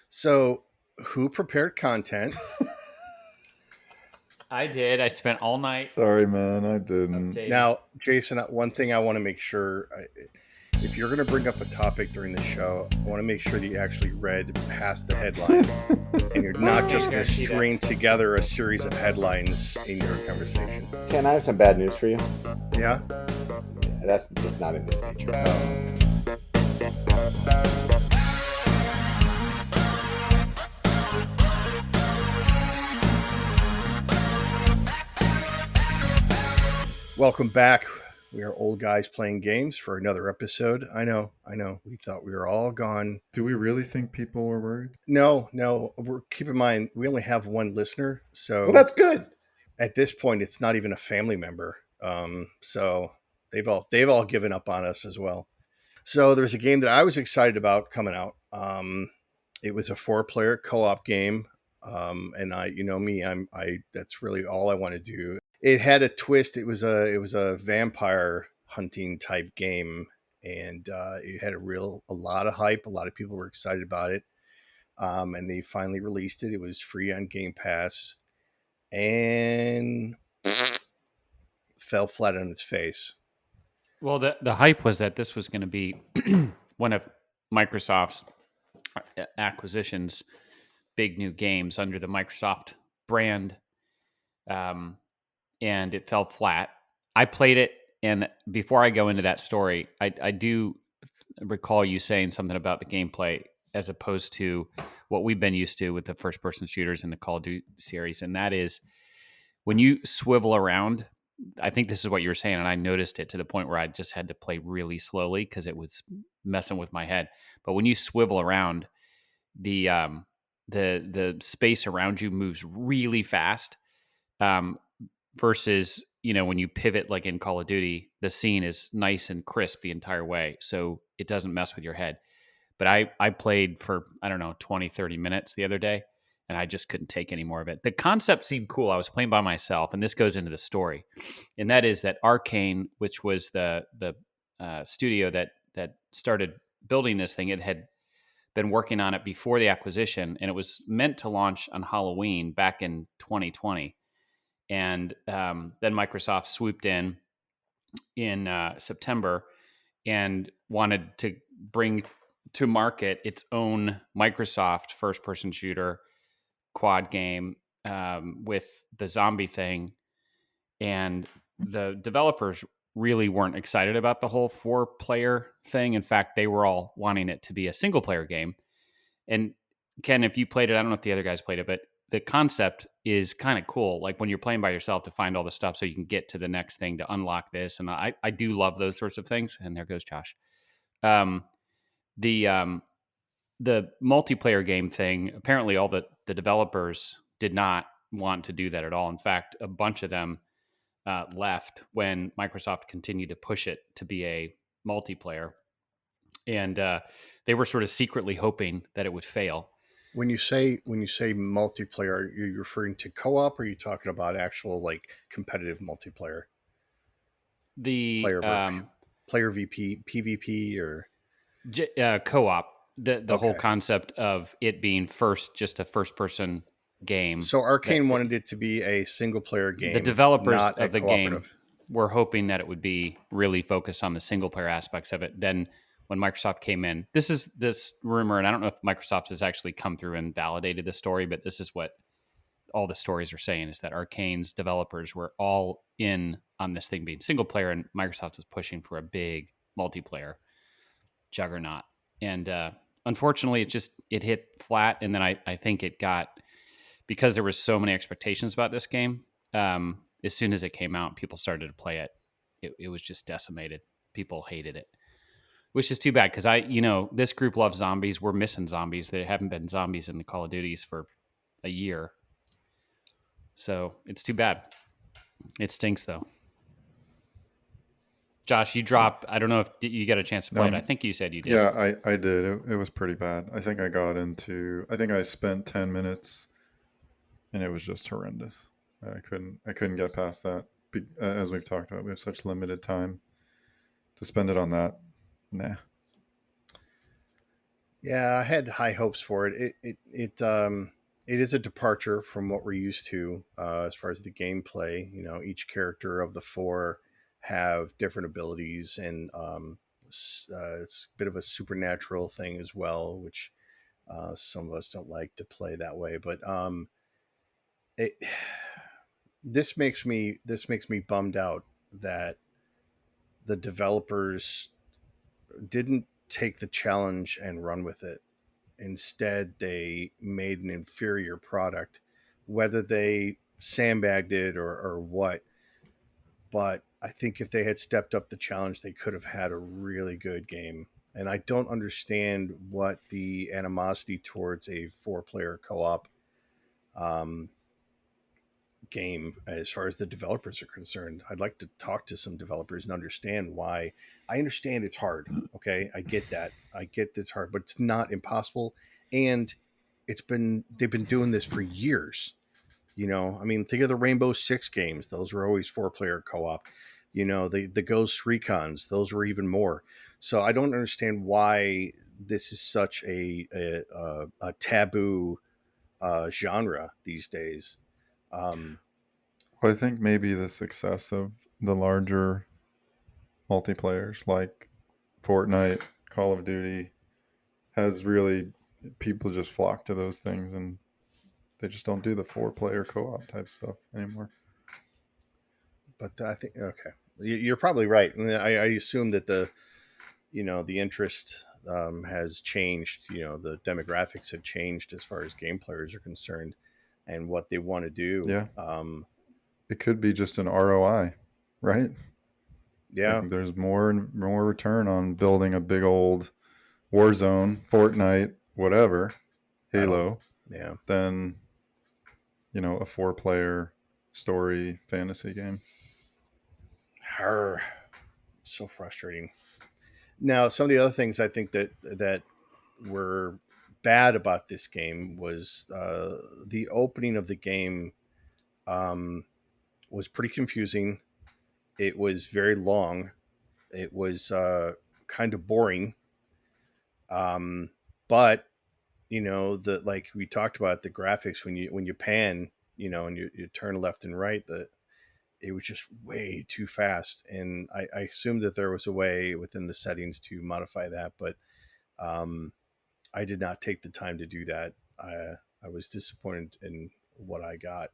So, who prepared content? I did. I spent all night Sorry, man, I didn't. updating. Now, Jason, one thing I want to make sure if you're going to bring up a topic during the show, I want to make sure that you actually read past the headline and you're not just going to Guarantee that. string together a series of headlines in your conversation. Ken, I have some bad news for you. Yeah? That's just not in this nature. Welcome back. We are old guys playing games for another episode. I know. We thought we were all gone. Do we really think people were worried? No. Keep in mind, we only have one listener. So Well, that's good. at this point, it's not even a family member. So they've all given up on us as well. So there's a game that I was excited about coming out. It was a 4-player co-op game. And you know me, that's really all I want to do. It had a twist. It was a vampire hunting type game, and it had a lot of hype. A lot of people were excited about it. And they finally released it. It was free on Game Pass, and fell flat on its face. Well, the hype was that this was going to be one of Microsoft's acquisitions, big new games under the Microsoft brand, and it fell flat. I played it, and before I go into that story, I do recall you saying something about the gameplay as opposed to what we've been used to with the first-person shooters in the Call of Duty series, and that is when you swivel around. I think this is what you were saying, and I noticed it to the point where I just had to play really slowly because it was messing with my head. But when you swivel around, the space around you moves really fast. Versus when you pivot like in Call of Duty, the scene is nice and crisp the entire way, so it doesn't mess with your head. But I played for, I don't know, 20, 30 minutes the other day, and I just couldn't take any more of it. The concept seemed cool. I was playing by myself, and this goes into the story. And that is that Arcane, which was the studio that started building this thing, it had been working on it before the acquisition, and it was meant to launch on Halloween back in 2020. And then Microsoft swooped in September and wanted to bring to market its own Microsoft first-person shooter quad game with the zombie thing. And the developers really weren't excited about the whole 4-player thing. In fact, they were all wanting it to be a single-player game. And Ken, if you played it, I don't know if the other guys played it, but the concept is kind of cool. Like when you're playing by yourself to find all the stuff so you can get to the next thing to unlock this. And I do love those sorts of things. And there goes Josh. The multiplayer game thing, apparently all the developers did not want to do that at all. In fact, a bunch of them left when Microsoft continued to push it to be a multiplayer. And they were sort of secretly hoping that it would fail. When you say multiplayer, are you referring to co-op, or are you talking about actual like competitive multiplayer? The player VP PvP or co-op. The whole concept of it being just a first person game. So Arcane wanted it to be a single player game. The developers of the game were hoping that it would be really focused on the single player aspects of it. Then when Microsoft came in, this rumor, and I don't know if Microsoft has actually come through and validated the story, but this is what all the stories are saying, is that Arcane's developers were all in on this thing being single player, and Microsoft was pushing for a big multiplayer juggernaut. And unfortunately, it hit flat. And then I think it got, because there was so many expectations about this game, as soon as it came out, people started to play it. It was just decimated. People hated it, which is too bad, because this group loves zombies. We're missing zombies. There haven't been zombies in the Call of Duties for a year. So it's too bad. It stinks, though. Josh, you dropped. I don't know if you got a chance to play it. I think you said you did. Yeah, I did. It was pretty bad. I think I spent 10 minutes, and it was just horrendous. I couldn't get past that. As we've talked about, we have such limited time to spend it on that. Nah. Yeah, I had high hopes for it. It is a departure from what we're used to as far as the gameplay. You know, each character of the four have different abilities, and it's a bit of a supernatural thing as well, which some of us don't like to play that way. But it, this makes me bummed out that the developers didn't take the challenge and run with it. Instead, they made an inferior product, whether they sandbagged it or what. But I think if they had stepped up the challenge, they could have had a really good game. And I don't understand what the animosity towards a four-player co-op um, game as far as the developers are concerned. I'd like to talk to some developers and understand why. I understand it's hard. Okay, I get that. I get it's hard, but it's not impossible. And they've been doing this for years. You know, I mean, think of the Rainbow Six games; those were always four-player co-op. You know, the Ghost Recons; those were even more. So I don't understand why this is such a taboo genre these days. Um, Well, I think maybe the success of the larger multiplayers like Fortnite, Call of Duty has really people just flock to those things, and they just don't do the 4-player co-op type stuff anymore. but I think okay, you're probably right. I assume that the interest has changed. You know, the demographics have changed as far as game players are concerned, and what they want to do. Yeah, it could be just an ROI, right? Like Yeah, there's more and more return on building a big old Warzone, Fortnite, whatever, I don't. Halo, Yeah, than a 4-player story fantasy game. her so frustrating. Now, some of the other things I think that were bad about this game was the opening of the game was pretty confusing. It was very long. It was kind of boring. Um, but the like we talked about the graphics when you pan, and you turn left and right, it was just way too fast. And I assumed that there was a way within the settings to modify that, but um, I did not take the time to do that. I was disappointed in what I got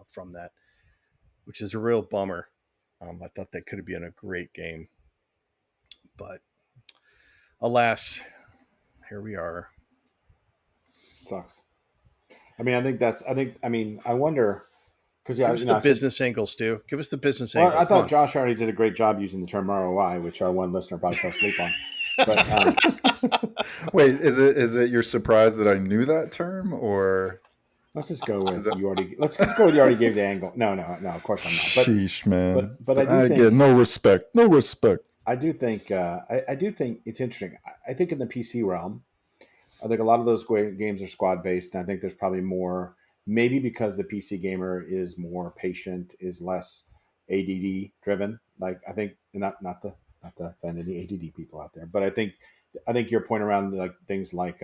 from that, which is a real bummer. I thought that could have been a great game, but alas, here we are. Sucks. I mean, I mean, I wonder because Give yeah, us the I said, business angle, Stu. Give us the business well, angle. I Come thought on. Josh already did a great job using the term ROI, which our one listener probably fell asleep on. But Wait, is it you're surprised that I knew that term, or let's just go is with that? you already. Let's just go with you already gave the angle. No, no, no. Of course I'm not. Sheesh, man! But I do I get think no respect. No respect. I do think it's interesting. I think in the PC realm, I think a lot of those games are squad based, and I think there's probably more. Maybe because the PC gamer is more patient, is less ADD driven. Like I think not to offend any ADD people out there, but I think your point around like things like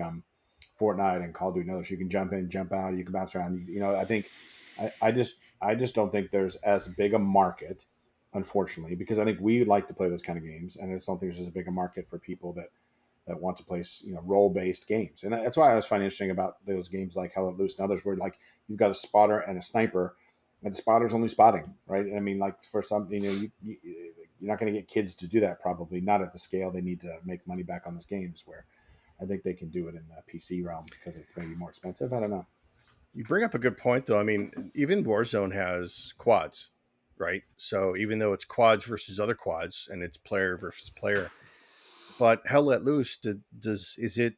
Fortnite and Call of Duty and others, you can jump in, jump out, you can bounce around. I think I just don't think there's as big a market, unfortunately, because I think we would like to play those kind of games, and I just don't think there's as big a market for people that want to play role based games. And that's why I was finding interesting about those games like Hell Let Loose and others, where like you've got a spotter and a sniper, and the spotter's only spotting, right? And I mean, like for some, you're not going to get kids to do that, probably not at the scale they need to make money back on those games. Where I think they can do it in the PC realm because it's maybe more expensive. I don't know. You bring up a good point, though. I mean, even Warzone has quads, right? So even though it's quads versus other quads, and it's player versus player, but Hell Let Loose, is it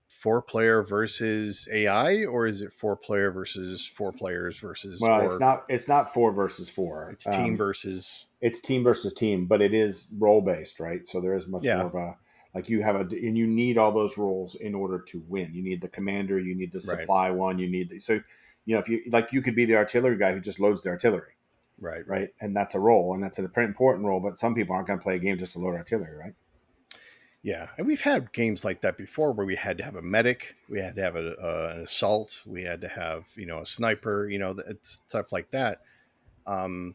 four-player versus AI, or is it four-player versus four players versus, Well, or it's not four versus four. it's team versus? It's team versus team, but it is role based, right? So there is much more Yeah, of a like you have and you need all those roles in order to win. You need the commander, you need the right, supply one, so if you like, you could be the artillery guy who just loads the artillery, right, right. right? And that's a role, and that's an important role. But some people aren't going to play a game just to load artillery, right? Yeah, and we've had games like that before where we had to have a medic, we had to have an assault, we had to have a sniper, stuff like that. Um,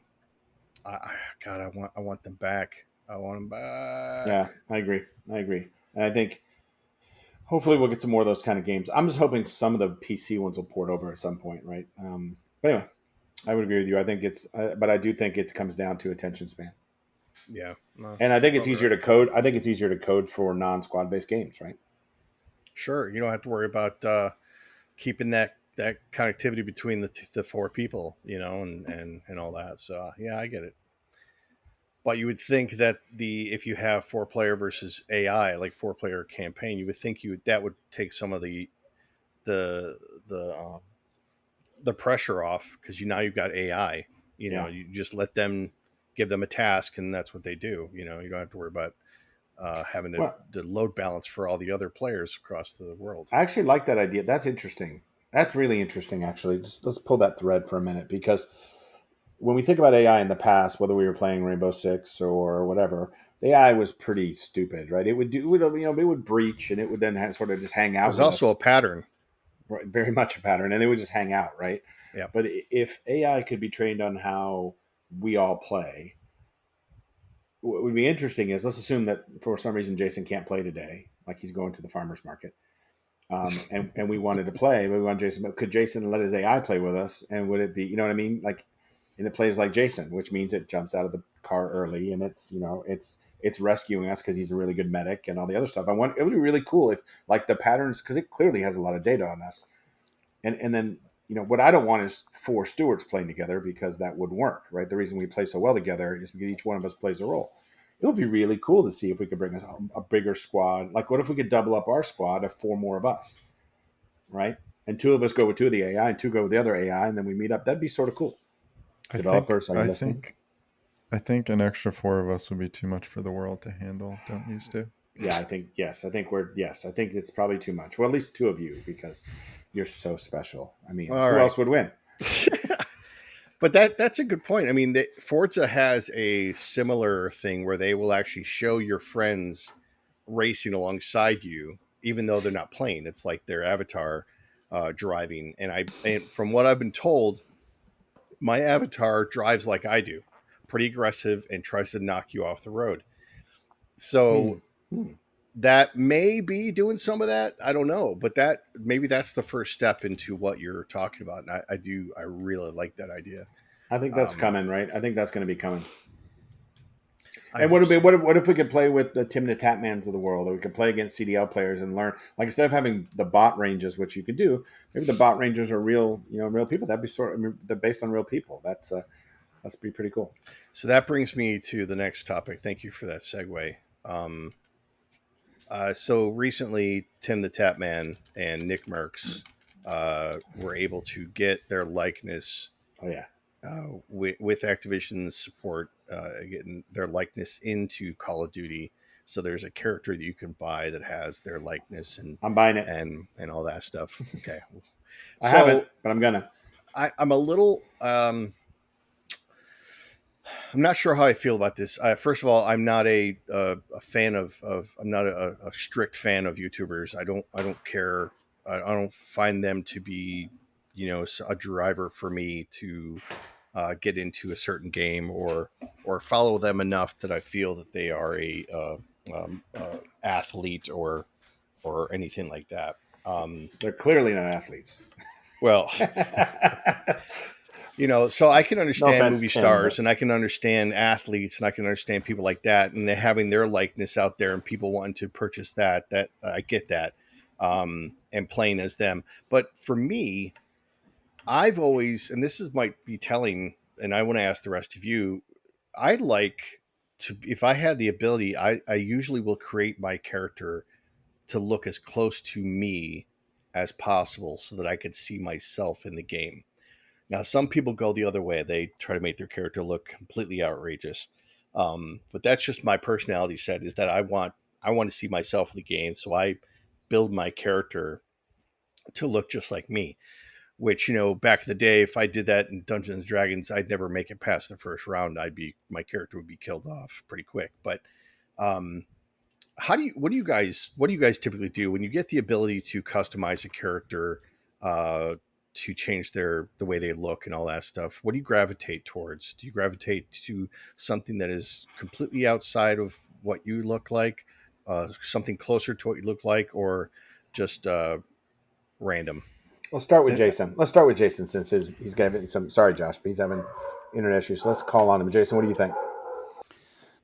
God, I want them back. I want them back. Yeah, I agree. I agree, and I think hopefully we'll get some more of those kind of games. I'm just hoping some of the PC ones will port over at some point, right? But anyway, I would agree with you. I think but I do think it comes down to attention span, Yeah, no, and I think it's probably easier right. to code. I think it's easier to code for non-squad based games, right? Sure, you don't have to worry about keeping that connectivity between the four people, and all that. So yeah, I get it. But you would think that if you have 4 player versus AI, like 4 player campaign, you would think that would take some of the the the pressure off, because now you've got AI. Yeah. You just give them a task, and that's what they do. You don't have to worry about having Well, to load balance for all the other players across the world. I actually like that idea. That's interesting. That's really interesting, actually. Just let's pull that thread for a minute because when we think about AI in the past, whether we were playing Rainbow Six or whatever, the AI was pretty stupid, right? It would breach and it would then sort of just hang out There's with also a us, pattern. right? Very much a pattern, and they would just hang out, right? Yeah. But if AI could be trained on how we all play, what would be interesting is let's assume that for some reason Jason can't play today, like he's going to the farmer's market. And we wanted to play, but we wanted Jason. But could Jason let his AI play with us? And would it be, you know what I mean? Like, and it plays like Jason, which means it jumps out of the car early, and it's rescuing us because he's a really good medic and all the other stuff. It would be really cool if like the patterns, because it clearly has a lot of data on us. And then what I don't want is 4 stewards playing together because that wouldn't work, right? The reason we play so well together is because each one of us plays a role. It would be really cool to see if we could bring a bigger squad. Like, what if we could double up our squad of 4 more of us, right? And 2 of us go with 2 of the AI and 2 go with the other AI, and then we meet up. That'd be sort of cool. I think Developers, are you I listening? think I think an extra 4 of us would be too much for the world to handle. Don't you, Stu? Yeah, I think yes. I think it's probably too much. Well, at least 2 of you because you're so special. I mean, All who right. else would win? But that's a good point. I mean, Forza has a similar thing where they will actually show your friends racing alongside you, even though they're not playing. It's like their avatar driving. And from what I've been told, my avatar drives like I do, pretty aggressive, and tries to knock you off the road. Hmm. So Hmm. that may be doing some of that. I don't know, but maybe that's the first step into what you're talking about. And I really like that idea. I think that's Um, coming, right? I think that's going to be coming. I And hope so. what if we could play with the Tim the Tatmans of the world, or we could play against CDL players and learn? Like instead of having the bot ranges, which you could do, maybe the bot rangers are real, real people. That'd be they're based on real people. That's be pretty cool. So that brings me to the next topic. Thank you for that segue. Um, so recently, Tim the Tatman and Nick Merckx were able to get their likeness Oh yeah, with Activision's support, getting their likeness into Call of Duty. So there's a character that you can buy that has their likeness I'm buying it. and all that stuff. Okay, I haven't, so but I'm gonna. I'm a little. I'm not sure how I feel about this. First of all, I'm not a fan of I'm not a strict fan of YouTubers. I don't care. I don't find them to be a driver for me to get into a certain game or follow them enough that I feel that they are a athlete or anything like that. They're clearly not athletes. Well, so I can No understand offense, movie Tim, stars but and I can understand athletes and I can understand people like that and they're having their likeness out there and people wanting to purchase that I get that, and playing as them. But for me, I've always, and this is might be telling, and I want to ask the rest of you, I like to, if I had the ability, I usually will create my character to look as close to me as possible so that I could see myself in the game. Now, some people go the other way. They try to make their character look completely outrageous. But that's just my personality set, is that I want to see myself in the game. So I build my character to look just like me, which, back in the day, if I did that in Dungeons and Dragons, I'd never make it past the first round. My character would be killed off pretty quick. But, um, what do you guys typically do when you get the ability to customize a character, to change the way they look and all that stuff? What do you gravitate towards? Do you gravitate to something that is completely outside of what you look like, something closer to what you look like, or just random? Let's start with Jason. Let's start with Jason since he's having some. Sorry, Josh, but he's having internet issues. So let's call on him. Jason, what do you think?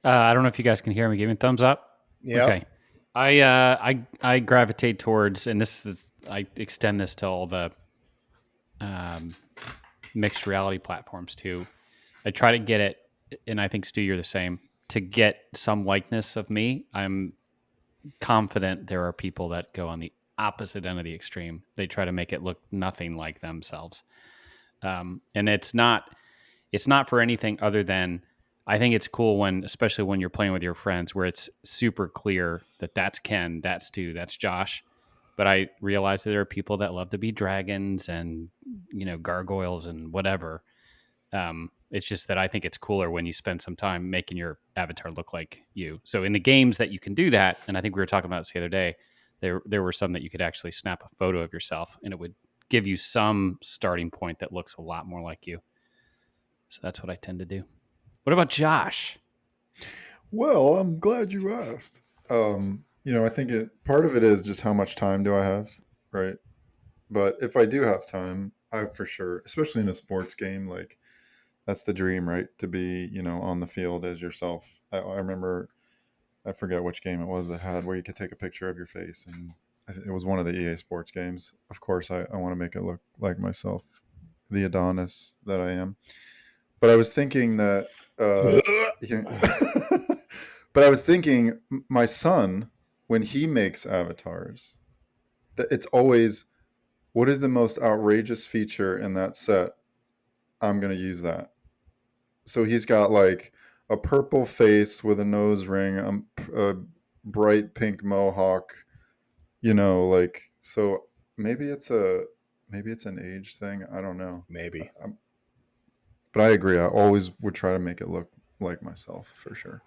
I don't know if you guys can hear me. Give me a thumbs up. Yep. Okay. I gravitate towards, and this is, I extend this to all the mixed reality platforms too. I try to get it, and I think Stu, you're the same. To get some likeness of me, I'm confident there are people that go on the opposite end of the extreme. They try to make it look nothing like themselves, and it's not for anything other than, I think it's cool when, especially when you're playing with your friends, where it's super clear that that's Ken, that's Stu, that's Josh. But I realize that there are people that love to be dragons and, gargoyles and whatever. It's just that I think it's cooler when you spend some time making your avatar look like you. So in the games that you can do that, and I think we were talking about this the other day, there were some that you could actually snap a photo of yourself and it would give you some starting point that looks a lot more like you. So that's what I tend to do. What about Josh? Well, I'm glad you asked. I think part of it is just how much time do I have, right? But if I do have time, I for sure, especially in a sports game, like that's the dream, right? To be, on the field as yourself. I remember, I forget which game it was that had where you could take a picture of your face, and it was one of the EA Sports games. Of course, I want to make it look like myself, the Adonis that I am. But I was thinking that, but I was thinking, my son, when he makes avatars, that it's always, what is the most outrageous feature in that set? I'm going to use that. So he's got like a purple face with a nose ring, a bright pink mohawk, like, so maybe it's an age thing. I don't know. Maybe. But I agree. I always would try to make it look like myself for sure.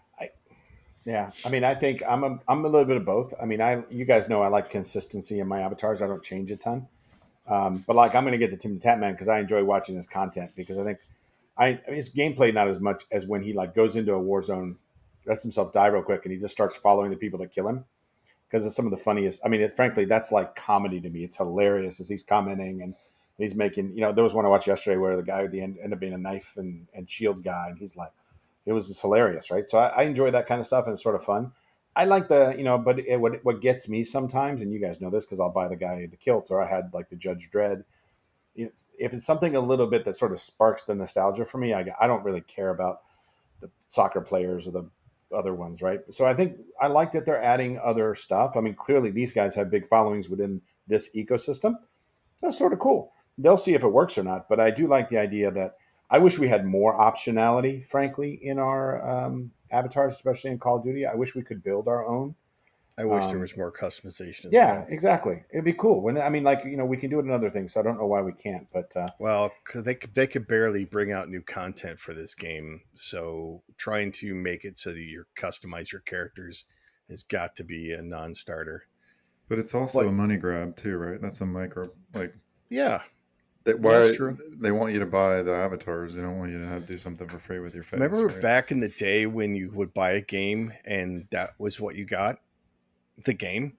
Yeah, I mean, I think I'm a little bit of both. I mean, you guys know I like consistency in my avatars. I don't change a ton, but like I'm going to get the Tim Tatman because I enjoy watching his content because I think I mean, his gameplay not as much as when he like goes into a war zone, lets himself die real quick, and he just starts following the people that kill him because it's some of the funniest. I mean, frankly, that's like comedy to me. It's hilarious as he's commenting and he's making. There was one I watched yesterday where the guy at the end ended up being a knife and shield guy, and he's like, it was just hilarious, right? So I enjoy that kind of stuff, and it's sort of fun. I like but what gets me sometimes, and you guys know this because I'll buy the guy the kilt, or I had like the Judge Dredd. If it's something a little bit that sort of sparks the nostalgia for me, I don't really care about the soccer players or the other ones, right? So I think I like that they're adding other stuff. I mean, clearly these guys have big followings within this ecosystem. That's sort of cool. They'll see if it works or not, but I do like the idea that I wish we had more optionality, frankly, in our avatars, especially in Call of Duty. I wish we could build our own. I wish there was more customization as Yeah, well. exactly. It'd be cool. I mean, like we can do it in other things. So I don't know why we can't. But Well, they could barely bring out new content for this game, so trying to make it so that you customize your characters has got to be a non-starter. But it's also But a money grab too, right? That's a micro, like, yeah, that's why true. they want you to buy the avatars. They don't want you to have to do something for free with your face, Remember right? back in the day when you would buy a game and that was what you got, the game.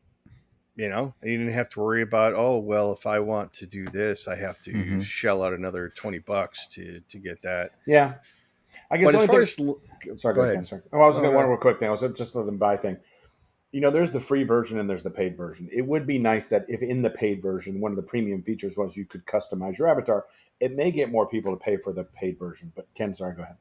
And you didn't have to worry about, oh well, if I want to do this, I have to Mm-hmm. shell out another $20 to get that. yeah, I guess But the as only far thing. as Sorry, go go ahead, Ken. ahead, Sorry. Oh, I was oh going to one god, real quick thing. I was just let them buy thing. There's the free version and there's the paid version. It would be nice that if in the paid version, one of the premium features was you could customize your avatar. It may get more people to pay for the paid version. But Ken, sorry, go ahead.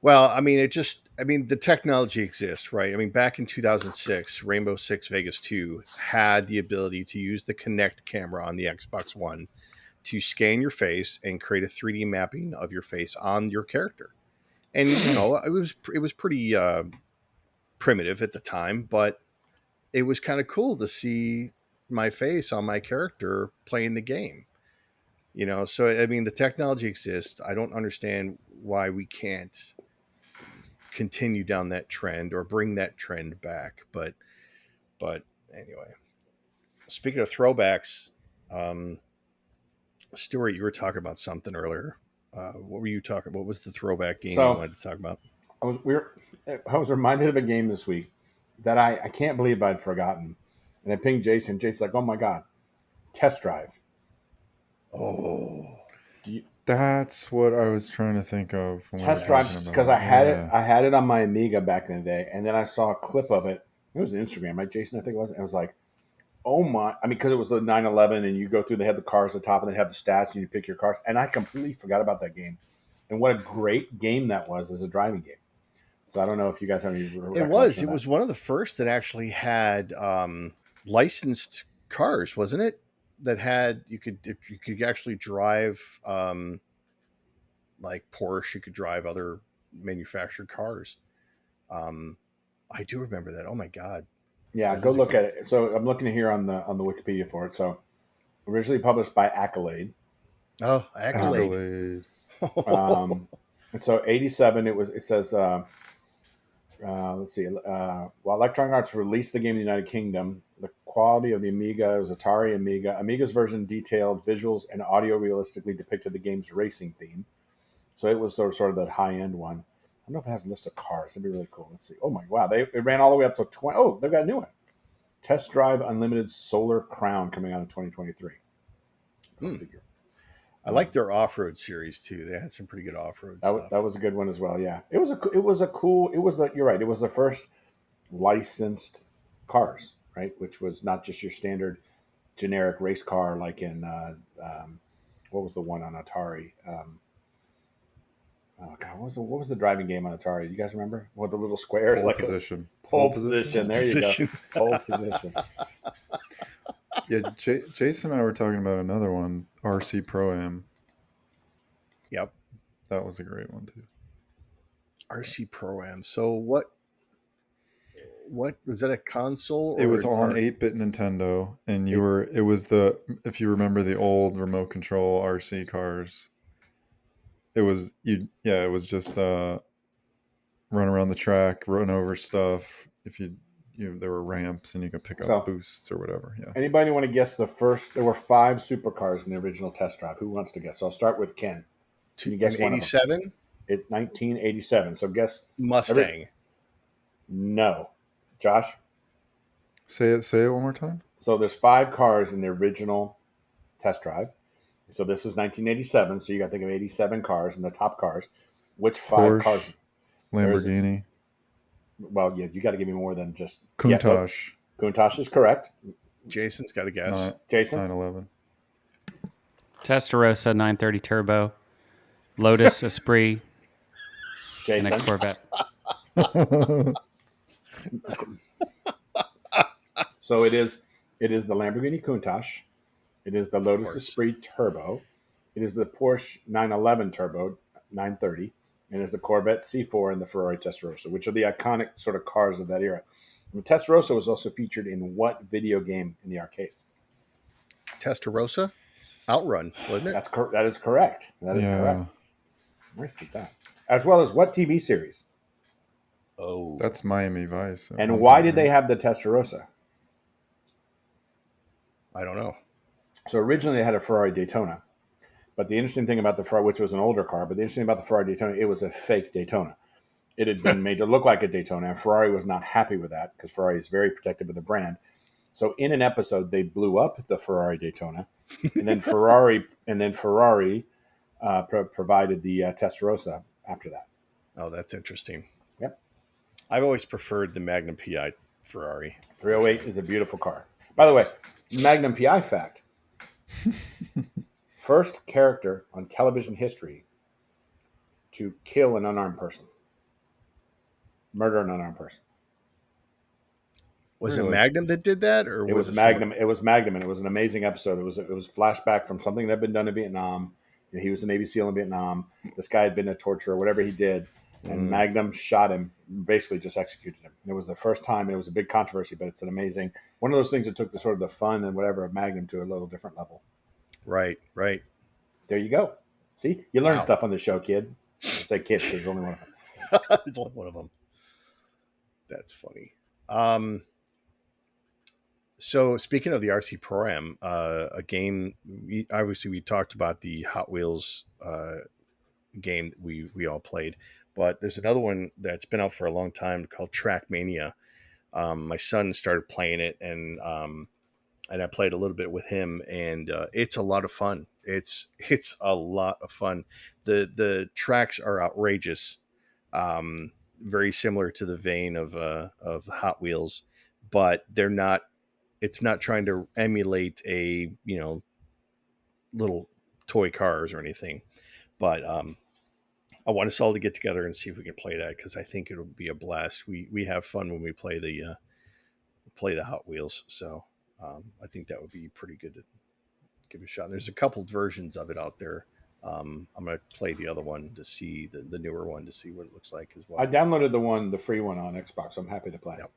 well, the technology exists, right? I mean, back in 2006, Rainbow Six Vegas 2 had the ability to use the Kinect camera on the Xbox One to scan your face and create a 3D mapping of your face on your character. And it was pretty primitive at the time, but it was kind of cool to see my face on my character playing the game. So I mean, the technology exists. I don't understand why we can't continue down that trend or bring that trend back. But anyway, speaking of throwbacks, Stuart, you were talking about something earlier. What were you talking? What was the throwback game you So wanted to talk about? I was reminded of a game this week that I can't believe I'd forgotten. And I pinged Jason. Jason's like, "Oh my god, Test Drive." Oh, That's what I was trying to think of when we were Test Drive, talking about because it. I had it on my Amiga back in the day, and then I saw a clip of it. It was Instagram, right, Jason? I think it was. And I was like, "Oh my!" I mean, because it was the 911, and you go through. They have the cars at the top, and they have the stats, and you pick your cars. And I completely forgot about that game. And what a great game that was as a driving game. So I don't know if you guys have any recollection it was one of the first that actually had licensed cars, wasn't it? That had you could actually drive like Porsche. You could drive other manufactured cars. I do remember that. Oh my god! Yeah, That go is a look great. at it. So I'm looking here on the Wikipedia for it. So originally published by Accolade. Oh, Accolade. Accolade. And so 87. It says. Let's see. While Electronic Arts released the game in the United Kingdom, the quality of the Amiga, it was Atari Amiga. Amiga's version detailed visuals and audio realistically depicted the game's racing theme. So it was sort of that high end one. I don't know if it has a list of cars. That'd be really cool. Let's see. Oh my wow! It ran all the way up to 20. Oh, they've got a new one. Test Drive Unlimited Solar Crown coming out in 2023. Go figure. I like their off-road series too. They had some pretty good off-road stuff. That was a good one as well. Yeah, you're right. It was the first licensed cars, right? Which was not just your standard generic race car like in what was the one on Atari? Oh god, what was the driving game on Atari? Do you guys remember? What the little squares Pole like position. Pole position. There you go. Pole position. Yeah, Jason and I were talking about another one, RC Pro-Am. Yep. That was a great one too. RC Pro-Am. So what was that, a console? It was on 8-bit Nintendo, and it was if you remember the old remote control RC cars. It was just run around the track, run over stuff. If there were ramps and you could pick up boosts or whatever. Yeah. Anybody want to guess the first? There were 5 supercars in the original Test Drive. Who wants to guess? So I'll start with Ken. Can you guess one 87? It's 1987. So guess Mustang. No. Josh? Say it one more time. So there's 5 cars in the original Test Drive. So this was 1987. So you got to think of 87 cars and the top cars. Which 5 cars? Lamborghini. Well, yeah, you got to give me more than just Countach. Countach is correct. Jason's got to guess. Jason? 911. Testarossa 930 Turbo, Lotus Esprit, Jason? and a Corvette. So it is the Lamborghini Countach. It is the Lotus Esprit Turbo. It is the Porsche 911 Turbo 930. And it's the Corvette C4 and the Ferrari Testarossa, which are the iconic sort of cars of that era. And the Testarossa was also featured in what video game in the arcades? Testarossa? Outrun, wasn't it? That is correct. That is correct. Where's that? As well as what TV series? Oh. That's Miami Vice. And why did they have the Testarossa? I don't know. So originally they had a Ferrari Daytona. But the interesting thing about the Ferrari, which was an older car, but the interesting about the Ferrari Daytona, it was a fake Daytona. It had been made to look like a Daytona, and Ferrari was not happy with that because Ferrari is very protective of the brand. So in an episode, they blew up the Ferrari Daytona, and then Ferrari provided the Testarossa after that. Oh, that's interesting. Yep. I've always preferred the Magnum PI Ferrari. 308 is a beautiful car. By the way, Magnum PI fact. First character on television history to kill an unarmed person. Murder an unarmed person. Was it Magnum that did that, or it was Magnum? It was Magnum, and it was an amazing episode. It was flashback from something that had been done in Vietnam. He was a Navy SEAL in Vietnam. This guy had been a torturer, whatever he did, and Magnum shot him, basically just executed him. And it was the first time. It was a big controversy, but it's an amazing one of those things that took the sort of the fun and whatever of Magnum to a little different level. Right. There you go. See, you learn stuff on the show, kid. I say kid because there's only one of them. It's like one of them. That's funny. So speaking of the RC Pro Am, a game, obviously we talked about the Hot Wheels game that we all played, but there's another one that's been out for a long time called Trackmania. My son started playing it, and I played a little bit with him, and it's a lot of fun. It's a lot of fun. The tracks are outrageous, very similar to the vein of Hot Wheels, but they're not. It's not trying to emulate a little toy cars or anything. But I want us all to get together and see if we can play that because I think it'll be a blast. We have fun when we play the Hot Wheels, so I think that would be pretty good to give it a shot. There's a couple versions of it out there. I'm going to play the other one to see the newer one to see what it looks like as well. I downloaded the free one on Xbox. I'm happy to play. Yep.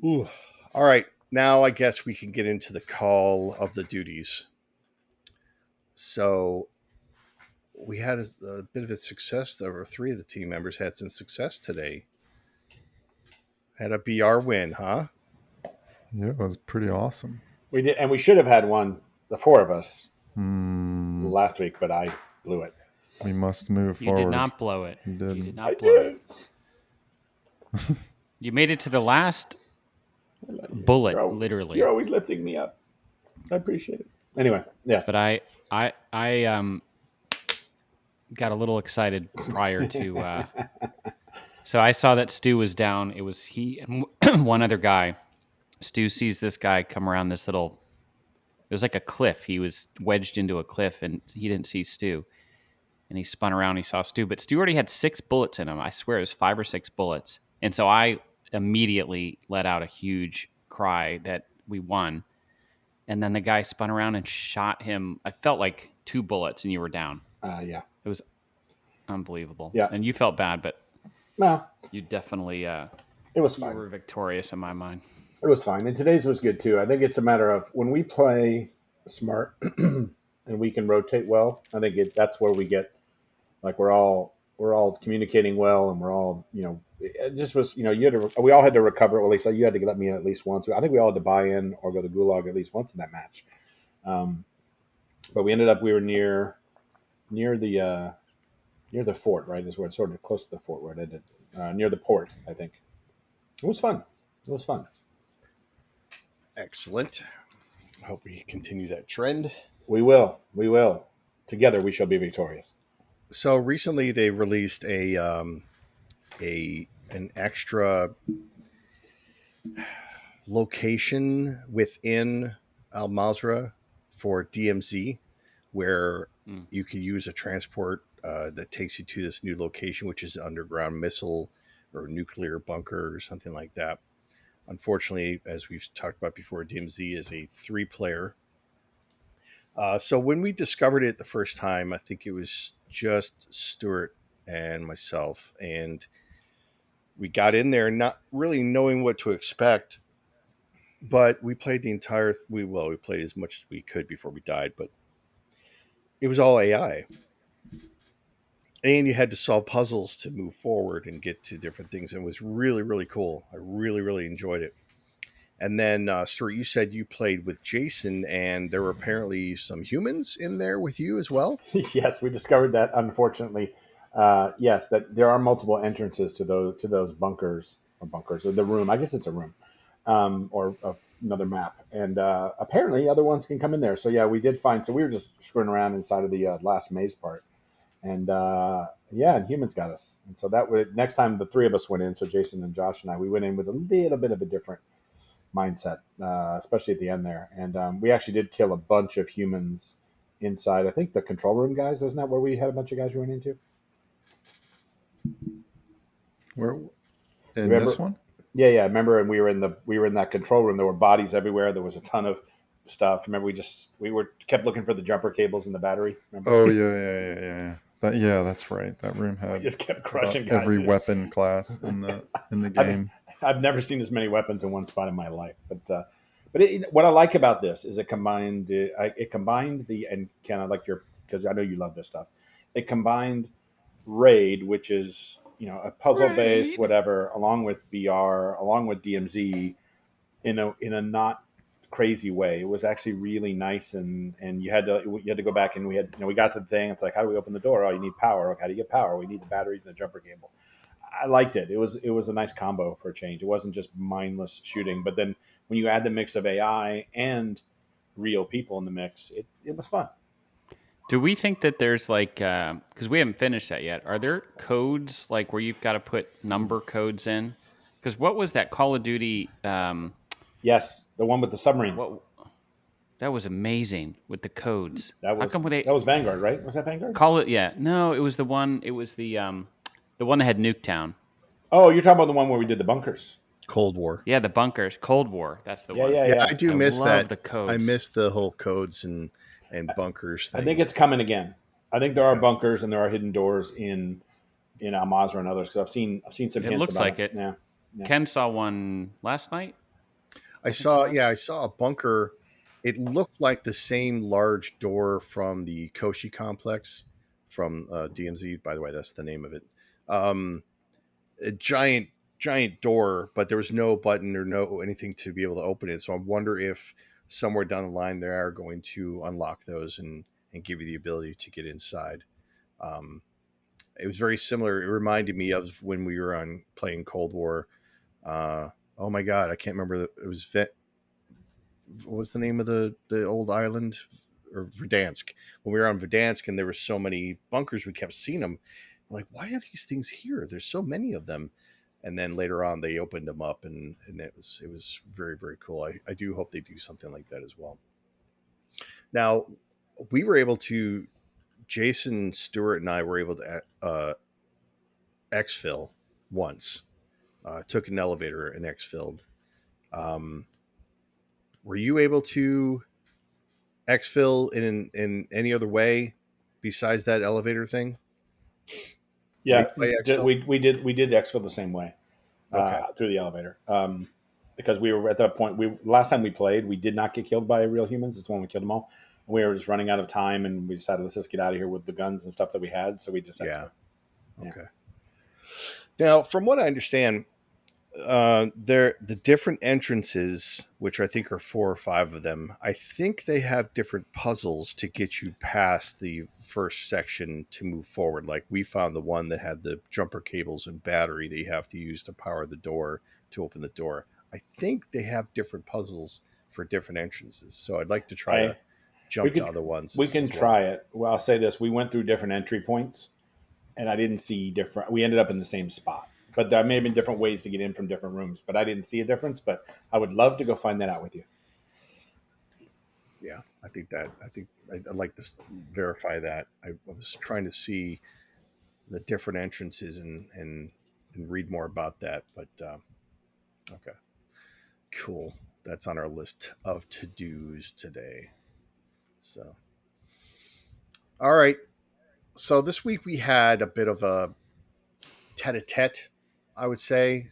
Ooh. All right. Now I guess we can get into the call of the duties. So we had a bit of a success. Over 3 of the team members had some success today. Had a BR win, huh? Yeah, it was pretty awesome. We did, and we should have had one, the 4 of us, last week, but I blew it. We must move forward. You did not blow it. You did. You did not blow it. You made it to the last bullet, literally. You're always lifting me up. I appreciate it. Anyway, yes. But I got a little excited prior to. So I saw that Stu was down. It was he and one other guy. Stu sees this guy come around this little. It was like a cliff. He was wedged into a cliff, and he didn't see Stu. And he spun around. He saw Stu, but Stu already had 6 bullets in him. I swear it was 5 or 6 bullets. And so I immediately let out a huge cry that we won. And then the guy spun around and shot him. I felt like 2 bullets, and you were down. Yeah, it was unbelievable. Yeah, and you felt bad, but no, you definitely. It was fine. You were victorious in my mind. It was fine, and today's was good too. I think it's a matter of when we play smart and we can rotate well. I think that's where we get like we're all communicating well, and we're all it just was we all had to recover. Well, at least you had to let me in at least once. I think we all had to buy in or go to gulag at least once in that match. But we ended up we were near the fort, right? Is where it's sort of close to the fort where it ended. Near the port, I think. It was fun. It was fun. Excellent. I hope we continue that trend. We will. We will. Together we shall be victorious. So recently they released an extra location within Al Mazrah for DMZ where you can use a transport that takes you to this new location, which is an underground missile or nuclear bunker or something like that. Unfortunately, as we've talked about before, DMZ is a 3-player. So when we discovered it the first time, I think it was just Stuart and myself, and we got in there not really knowing what to expect. But we played we played as much as we could before we died, but it was all AI. And you had to solve puzzles to move forward and get to different things. And it was really, really cool. I really, really enjoyed it. And then, Stuart, you said you played with Jason, and there were apparently some humans in there with you as well? Yes, we discovered that, unfortunately. Yes, that there are multiple entrances to those bunkers, or the room. I guess it's a room, or another map. And apparently other ones can come in there. So, yeah, we did find... So we were just screwing around inside of the last maze part. And and humans got us. And so next time the 3 of us went in, so Jason and Josh and I, we went in with a little bit of a different mindset, especially at the end there. And we actually did kill a bunch of humans inside. I think the control room guys, wasn't that where we had a bunch of guys we went into? Where in this one? Yeah, I remember. And we were in that control room. There were bodies everywhere. There was a ton of stuff. Remember, we kept looking for the jumper cables and the battery. Remember? Oh yeah. That's right. That room had we just kept crushing guys. Every weapon class in the game. I've never seen as many weapons in one spot in my life. But what I like about this is it combined the and Ken, I like because I know you love this stuff. It combined Raid, which is a puzzle based Raid. whatever, along with BR, along with DMZ, in a not crazy way. It was actually really nice, and you had to go back, and we got to the thing. It's like, how do we open the door? Oh, you need power. How do you get power? We need the batteries and the jumper cable. I liked it. It was a nice combo for a change. It wasn't just mindless shooting, but then when you add the mix of AI and real people in the mix, it was fun. Do we think that there's like, because we haven't finished that yet, are there codes like where you've got to put number codes in? Because what was that Call of Duty? Yes, the one with the submarine. What that was amazing with the codes. That How was come they that was Vanguard, right? Was that Vanguard? call it? Yeah, no, it was the one. It was the one that had Nuketown. Oh, you're talking about the one where we did the bunkers. Cold War. Yeah, the bunkers, Cold War. That's the Yeah, one. yeah, Yeah, yeah. I do I miss love that. the codes. I miss the whole codes and bunkers thing. I think it's coming again. I think there are bunkers and there are hidden doors in Al Mazrah and others, because I've seen some hints. It looks about like it. Yeah. Ken saw one last night. I saw a bunker. It looked like the same large door from the Koshi complex from DMZ. By the way, that's the name of it. A giant door, but there was no button or no anything to be able to open it. So I wonder if somewhere down the line they are going to unlock those and give you the ability to get inside. It was very similar. It reminded me of when we were on playing Cold War. Oh my God, I can't remember. It was what was the name of the old island, or Verdansk? When we were on Verdansk and there were so many bunkers, we kept seeing them. Like, why are these things here? There's so many of them. And then later on, they opened them up, and it was very, very cool. I do hope they do something like that as well. Now, we were able to, Jason Stewart and I were able to exfil once. Took an elevator and exfilled. Were you able to exfil in any other way besides that elevator thing? Yeah, we did exfil the same way, Okay. through the elevator, because we were at that point. Last time we played, we did not get killed by real humans. It's when we killed them all. We were just running out of time, and we decided, let's just get out of here with the guns and stuff that we had. So we just exfilled. Okay. Now, from what I understand, the different entrances, which I think are 4 or 5 of them, I think they have different puzzles to get you past the first section to move forward. Like, we found the one that had the jumper cables and battery that you have to use to power the door to open the door. I think they have different puzzles for different entrances, so I'd like to try to jump to other ones. We can try it. Well, I'll say this: we went through different entry points, and I didn't see different. We ended up in the same spot, but there may have been different ways to get in from different rooms. But I didn't see a difference. But I would love to go find that out with you. Yeah, I think I'd like to verify that. I was trying to see the different entrances and read more about that. But okay, cool. That's on our list of to-dos today. So, all right. So this week we had a bit of a tete-a-tete, I would say,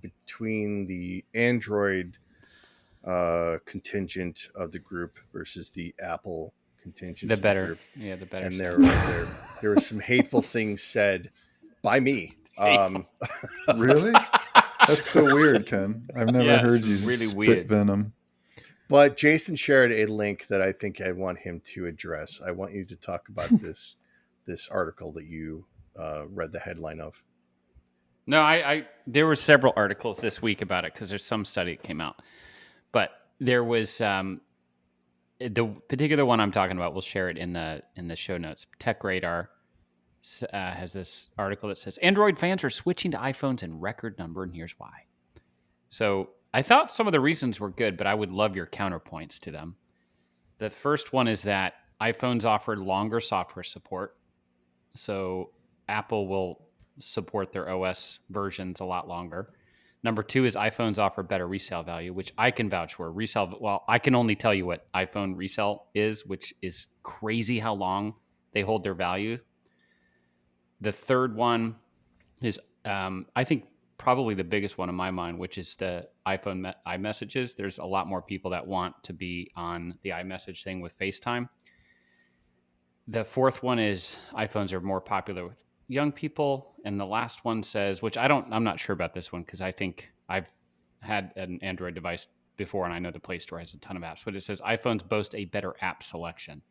between the Android contingent of the group versus the Apple contingent of the group. Yeah, the better. And there were some hateful things said by me. Really? That's so weird, Ken. I've never heard you really spit weird. Venom. But Jason shared a link that I think I want him to address. I want you to talk about this article that you read the headline of. No, I there were several articles this week about it because there's some study that came out. But there was the particular one I'm talking about. We'll share it in the show notes. Tech Radar has this article that says Android fans are switching to iPhones in record number, and here's why. So I thought some of the reasons were good, but I would love your counterpoints to them. The first one is that iPhones offer longer software support, so Apple will support their OS versions a lot longer. Number 2 is iPhones offer better resale value, which I can vouch for. Well, I can only tell you what iPhone resale is, which is crazy how long they hold their value. The third one is, I think, probably the biggest one in my mind, which is the iPhone iMessages. There's a lot more people that want to be on the iMessage thing with FaceTime. The fourth one is iPhones are more popular with young people, and the last one says, which I'm not sure about this one because I think I've had an Android device before and I know the Play Store has a ton of apps, but it says iPhones boast a better app selection.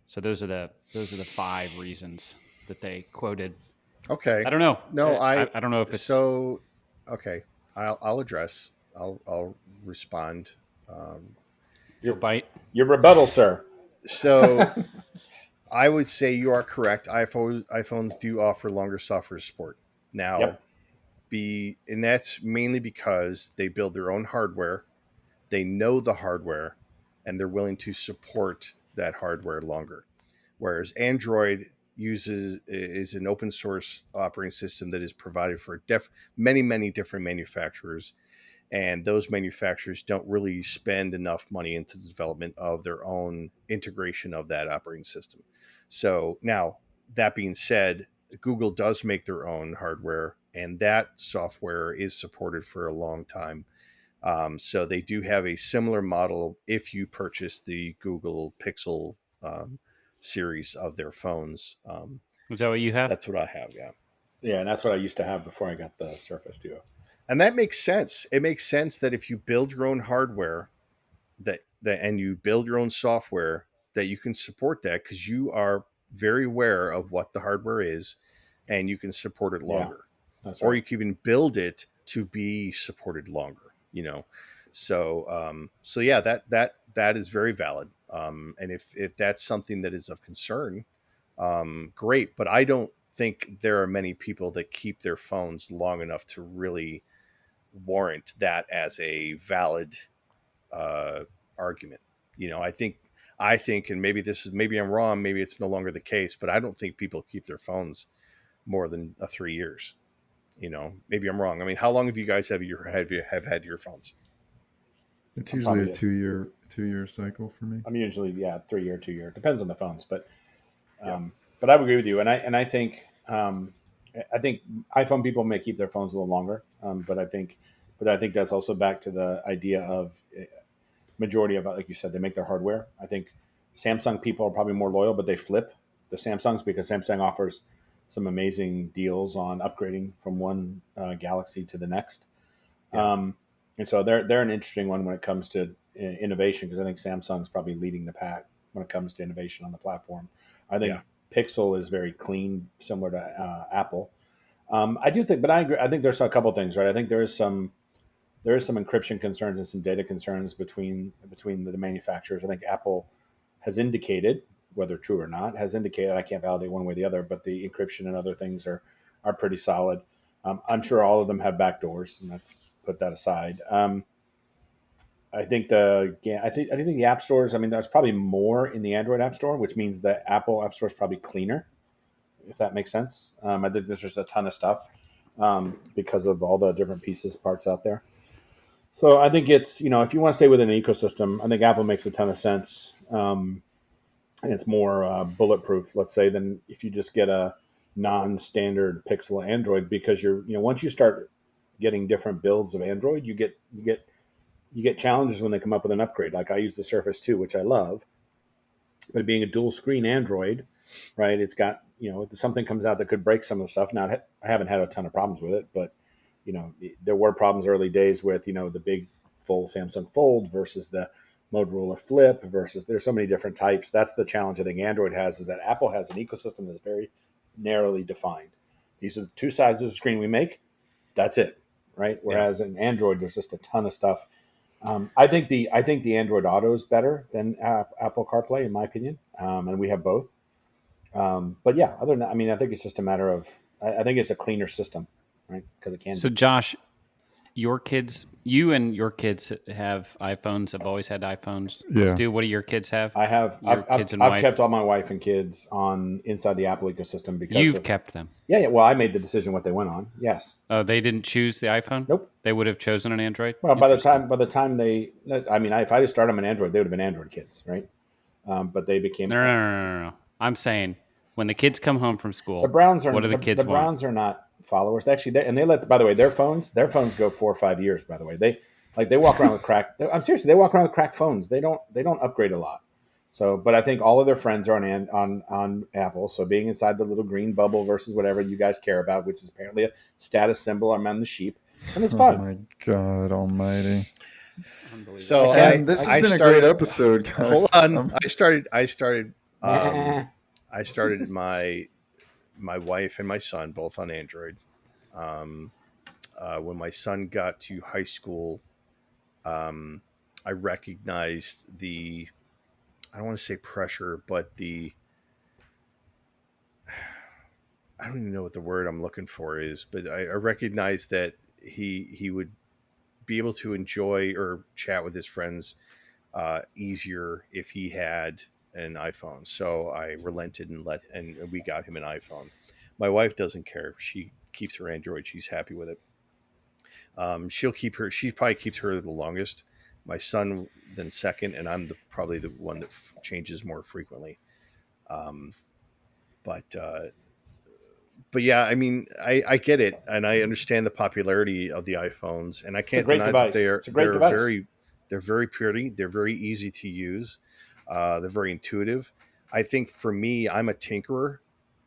So those are the 5 reasons that they quoted. Okay. I don't know. No, I don't know if it's so. Okay, I'll address. I'll respond. your bite. Your rebuttal, sir. So I would say you are correct. iPhones do offer longer software support now. Yep. And that's mainly because they build their own hardware. They know the hardware, and they're willing to support that hardware longer. Whereas Android is an open source operating system that is provided for many different manufacturers, and those manufacturers don't really spend enough money into the development of their own integration of that operating system. So now, that being said, Google does make their own hardware, and that software is supported for a long time. So they do have a similar model if you purchase the Google Pixel series of their phones. Is that what you have? That's what I have, yeah. Yeah, and that's what I used to have before I got the Surface Duo. And that makes sense. It makes sense that if you build your own hardware, and you build your own software, that you can support that because you are very aware of what the hardware is, and you can support it longer. Yeah, that's or right. you can even build it to be supported longer. So yeah, that is very valid. And if that's something that is of concern, great. But I don't think there are many people that keep their phones long enough to really warrant that as a valid argument. I think, and maybe I'm wrong, maybe it's no longer the case, but I don't think people keep their phones more than 3 years. Maybe I'm wrong. I mean, how long have you guys have had your phones? It's I'm usually a probably 2 year cycle for me. I'm usually 3 year, 2 year. Depends on the phones, but Yeah. but I would agree with you, and I think iPhone people may keep their phones a little longer, but I think that's also back to the idea of majority of, like you said, they make their hardware. I think Samsung people are probably more loyal, but they flip the Samsungs because Samsung offers some amazing deals on upgrading from one Galaxy to the next. Yeah. And so they're an interesting one when it comes to innovation because I think Samsung's probably leading the pack when it comes to innovation on the platform. I think Yeah. Pixel is very clean, similar to Apple. I do think, but I agree. I think there's a couple things, right? I think there is some encryption concerns and some data concerns between the manufacturers. I think Apple has indicated, whether true or not, has indicated, I can't validate one way or the other, but the encryption and other things are pretty solid. I'm sure all of them have backdoors, and let's put that aside. I think the app stores. I mean, there's probably more in the Android app store, which means the Apple app store is probably cleaner, if that makes sense. I think there's just a ton of stuff because of all the different parts out there. So I think it's, if you want to stay within an ecosystem, I think Apple makes a ton of sense. And it's more bulletproof, let's say, than if you just get a non-standard Pixel Android, because once you start getting different builds of Android, you get challenges when they come up with an upgrade. Like I use the Surface 2, which I love, but being a dual screen Android, right? It's got, if something comes out that could break some of the stuff. Now I haven't had a ton of problems with it, but there were problems early days with, the big full Samsung Fold versus the Motorola Flip versus, there's so many different types. That's the challenge I think Android has, is that Apple has an ecosystem that's very narrowly defined. These are the two sizes of the screen we make. That's it, right? Whereas in Android, there's just a ton of stuff. I think the Android Auto is better than Apple CarPlay, in my opinion, and we have both. But yeah, other than that, I mean, I think it's just a matter of, I think it's a cleaner system, right? Because it can. So, Josh, you and your kids have iPhones. Have always had iPhones. Yeah. Stu, what do your kids have? I have. I've kept all my wife and kids on inside the Apple ecosystem because you've kept them. Yeah. Well, I made the decision what they went on. Yes. Oh, they didn't choose the iPhone? Nope. They would have chosen an Android. Well, by the time they, I mean, if I just started them on Android, they would have been Android kids, right? But they became no. I'm saying when the kids come home from school, the Browns are what do the kids the Browns are not followers. Actually, and they let. By the way, their phones go 4 or 5 years. By the way, they walk around with cracked. I'm seriously, they walk around with cracked phones. They don't upgrade a lot. So, but I think all of their friends are on Apple. So being inside the little green bubble versus whatever you guys care about, which is apparently a status symbol among the sheep, and it's Oh fun. my God Almighty! Unbelievable. So And this has I been a great started. episode, Hold guys. on. Um, Nah. I started my wife and my son both on Android. Um, when my son got to high school, um, I recognized the, I don't want to say pressure, but I don't even know what the word I'm looking for is, but I recognized that he would be able to enjoy or chat with his friends easier if he had an iPhone. So I relented and we got him an iPhone. My wife doesn't care. She keeps her Android. She's happy with it. She probably keeps her the longest. My son then second, and I'm probably the one that changes more frequently. Um, but but yeah, I mean, I get it, and I understand the popularity of the iPhones, and I It's a can't great deny that device. It's a great device. they're very pretty, they're very easy to use, they're very intuitive. I think for me, I'm a tinkerer,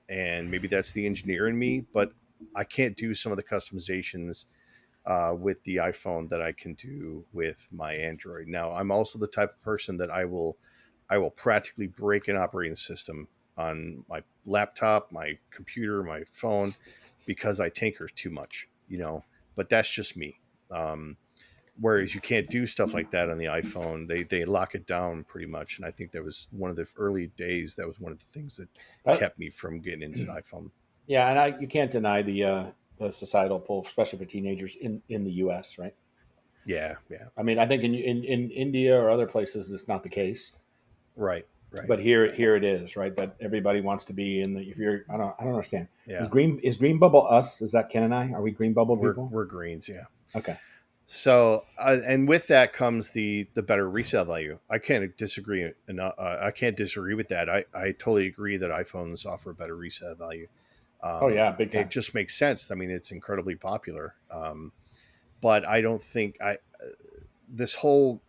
and maybe that's the engineer in me, but I can't do some of the customizations with the iPhone that I can do with my Android. Now, I'm also the type of person that I will practically break an operating system on my laptop, my computer, my phone because I tinker too much, you know. But that's just me. Um, Whereas you can't do stuff like that on the iPhone. They lock it down pretty much, and I think that was one of the early days. That was one of the things that But kept me from getting into the iPhone. yeah, and you can't deny the societal pull, especially for teenagers in the U.S. Right? Yeah, yeah, I mean, I think in India or other places, it's not the case, right, right. but here it is, right? That everybody wants to be in the. If you're, I don't understand. Yeah, Is Green Bubble us? Is that Ken and I? Are we Green Bubble people? we're greens. Yeah. Okay. So, and with that comes the better resale value. I can't disagree. I can't disagree with that. I totally agree that iPhones offer better resale value. Oh yeah, big It time. just makes sense. I mean, it's incredibly popular. But I don't think this whole.